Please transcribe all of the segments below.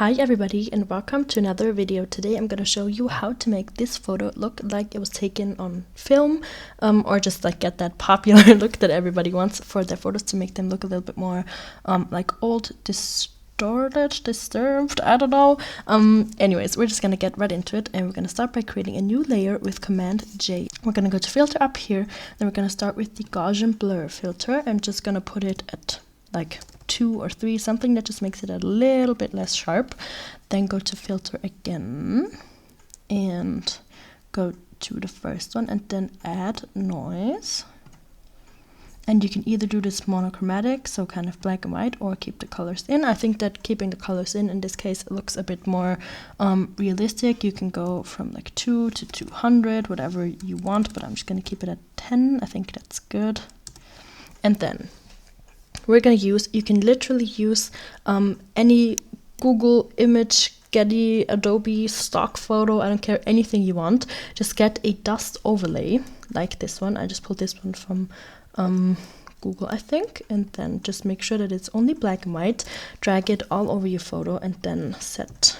Hi everybody and welcome to another video. Today I'm going to show you how to make this photo look like it was taken on film, or just like get that popular look that everybody wants for their photos, to make them look a little bit more like old, distorted, disturbed, I don't know. Anyways, we're just going to get right into it, and we're going to start by creating a new layer with Command J. We're going to go to filter up here, then we're going to start with the Gaussian blur filter. I'm just going to put it at like 2 or 3, something that just makes it a little bit less sharp. Then go to filter again and go to the first one and then add noise. And you can either do this monochromatic, so kind of black and white, or keep the colors in. I think that keeping the colors in this case looks a bit more realistic. You can go from like 2 to 200, whatever you want, but I'm just going to keep it at 10. I think that's good. And then we're going to use, you can literally use any Google image, Getty, Adobe, stock photo, I don't care, anything you want. Just get a dust overlay like this one. I just pulled this one from Google, I think, and then just make sure that it's only black and white. Drag it all over your photo and then set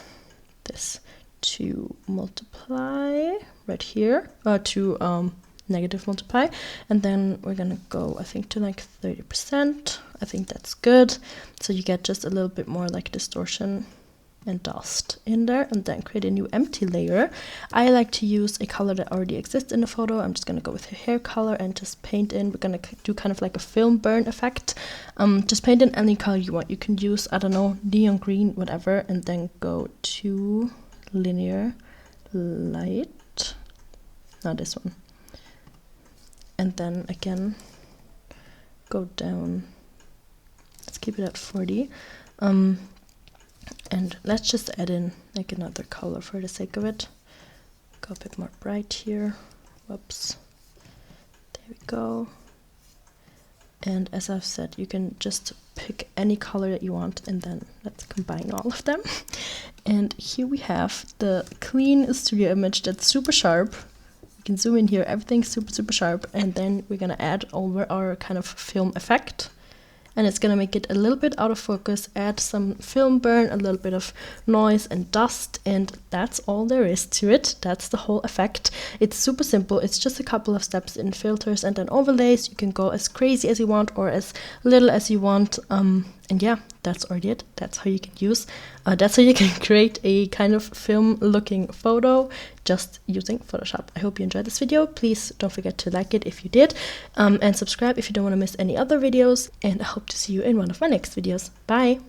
this to multiply right here, to negative multiply, and then we're gonna go, I think, to like 30%. I think that's good, so you get just a little bit more like distortion and dust in there. And then create a new empty layer. I like to use a color that already exists in the photo. I'm just gonna go with a hair color and just paint in. We're gonna do kind of like a film burn effect. Just paint in any color you want. You can use, I don't know, neon green, whatever, and then go to linear light, not this one. And then again, go down, let's keep it at 40. And let's just add in like another color for the sake of it. Go a bit more bright here. Whoops. There we go. And as I've said, you can just pick any color that you want, and then let's combine all of them. And here we have the clean studio image that's super sharp. You can zoom in here, everything's super sharp, and then we're gonna add over our kind of film effect, and it's gonna make it a little bit out of focus, add some film burn, a little bit of noise and dust, and that's all there is to it. That's the whole effect. It's super simple. It's just a couple of steps in filters and then overlays. You can go as crazy as you want or as little as you want, and yeah, that's already it. That's how you can use, that's how you can create a kind of film looking photo just using Photoshop. I hope you enjoyed this video. Please don't forget to like it if you did, and subscribe if you don't want to miss any other videos, and I hope to see you in one of my next videos. Bye!